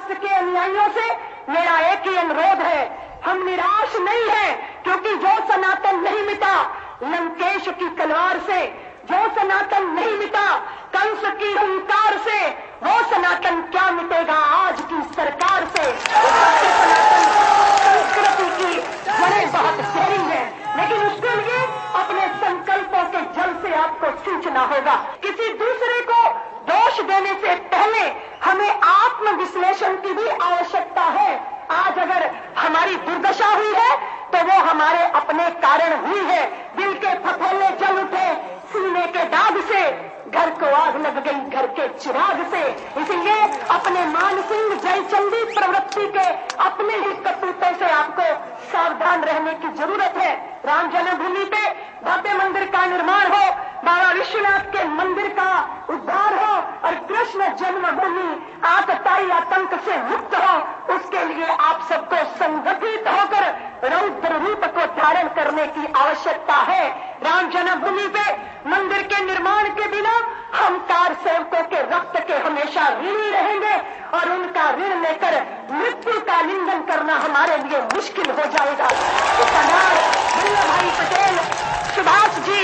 राष्ट्र के अनुयायियों से मेरा एक ही अनुरोध है, हम निराश नहीं है, क्योंकि जो सनातन नहीं मिटा लंकेश की तलवार से, जो सनातन नहीं मिटा कंस की हुंकार से, वो सनातन क्या मिटेगा आज की सरकार से। सनातन संस्कृति की जड़ें बहुत गहरी है, लेकिन उसके लिए अपने संकल्पों के जल से आपको सींचना होगा। किसी दूसरे को दोष देने से पहले हमें आत्मविश्लेषण की भी आवश्यकता है। आज अगर हमारी दुर्दशा हुई है तो वो हमारे अपने कारण हुई है। दिल के फफोले जल उठे सीने के दाग से, घर को आग लग गई घर के चिराग से। इसलिए अपने मानसिंह जयचंदी प्रवृत्ति के अपने ही कपूतों से आपको सावधान रहने की जरूरत है। राम जन्मभूमि पे भव्य मंदिर का निर्माण हो, बाबा विश्वनाथ के मंदिर का उद्धार हो और कृष्ण जन्मभूमि आतताई आतंक से मुक्त हो, उसके लिए आप सबको संगठित होकर रौद्र रूप को धारण करने की आवश्यकता है। राम जन्मभूमि पे मंदिर के निर्माण के बिना हम कार सेवकों के रक्त के हमेशा ऋणी रहेंगे और उनका ऋण लेकर मृत्यु का लिंगन करना हमारे लिए मुश्किल हो जाएगा। सरदार वल्लभ भाई पटेल, सुभाष जी,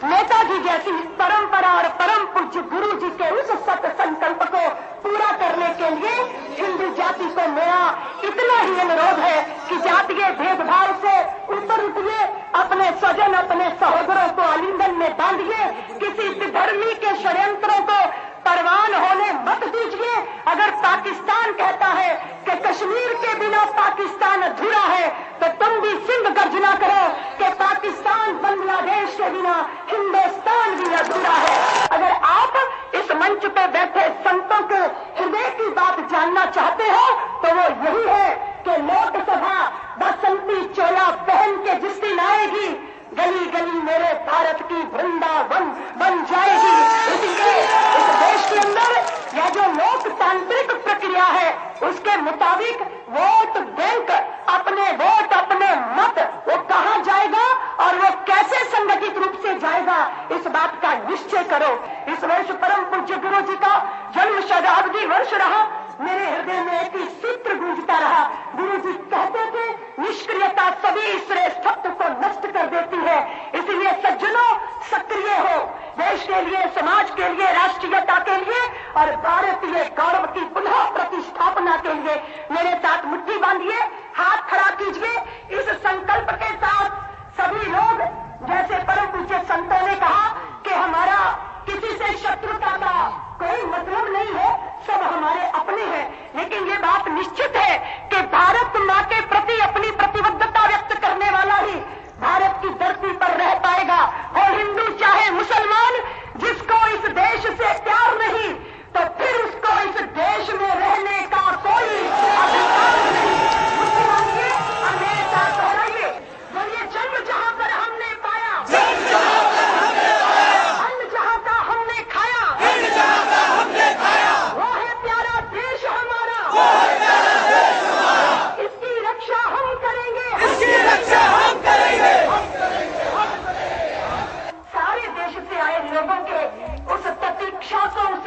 नेताजी जैसी परंपरा और परम पूज्य गुरु जी के उस सत संकल्प को पूरा करने के लिए हिंदू जाति को मेरा इतना ही अनुरोध है कि जातीय भेदभाव से ऊपर उठिए, अपने स्वजन अपने सहोदरों को आलिंगन में बांधिए, किसी विधर्मी के षड्यंत्रों को परवान होने मत दीजिए। अगर पाकिस्तान कहता है कि कश्मीर के बिना पाकिस्तान अधूरा है, तो तुम भी सिंध गर्जना करो कि पाकिस्तान बांग्लादेश के बिना हिंदुस्तान भी अधूरा है। अगर आप इस मंच पे बैठे संतों के हृदय की बात जानना चाहते हो तो वो यही है कि लोकसभा बसंती चोला पहन के जिस दिन आएगी, गली गली मेरे भारत की वृंदावन बन जाएगी। इसलिए इस देश के अंदर यह जो लोकतांत्रिक प्रक्रिया है उसके मुताबिक वोट बैंक, अपने वोट अपने मत, वो कहां जाएगा और वो कैसे संगठित रूप से जाएगा, इस बात का निश्चय करो। इस वर्ष परम पूज्य गुरु जी का जन्म शताब्दी वर्ष रहा। मेरे हृदय में एक ही सूत्र गूंजता रहा। गुरु जी कहते थे, निष्क्रियता सभी श्रेष्ठत्व को नष्ट कर देती है। इसलिए सज्जनों, सक्रिय हो, देश के लिए, समाज के लिए, राष्ट्रीयता के लिए और भारतीय गौरव की पुनः प्रतिष्ठापना के लिए मेरे साथ मुट्ठी बांधिए, हाथ खड़ा कीजिए। इस संकल्प के साथ सभी लोग, जैसे परम पूज्य संतों ने कहा कि हमारा किसी से शत्रुता का कोई मतलब नहीं है, सब हमारे अपने हैं, लेकिन ये बात निश्चित है कि भारत माँ के प्रति अपनी प्रतिबद्धता व्यक्त करने वाला ही भारत की धरती पर रह पाएगा। और हिंदू चाहे मुसलमान, जिसको इस देश से प्यार नहीं, तो फिर उसको इस देश में रहने का कोई अधिकार नहीं। मुसलमानिए और मेरे साथ दोहराइए, बोलिए, जन्म जहां पर हमने पाया, अन्न जहां का हमने खाया, वो है प्यारा देश हमारा, इसकी रक्षा हम करेंगे, सारे देश से आए लोगों के उस प्रतीक्षा को, उस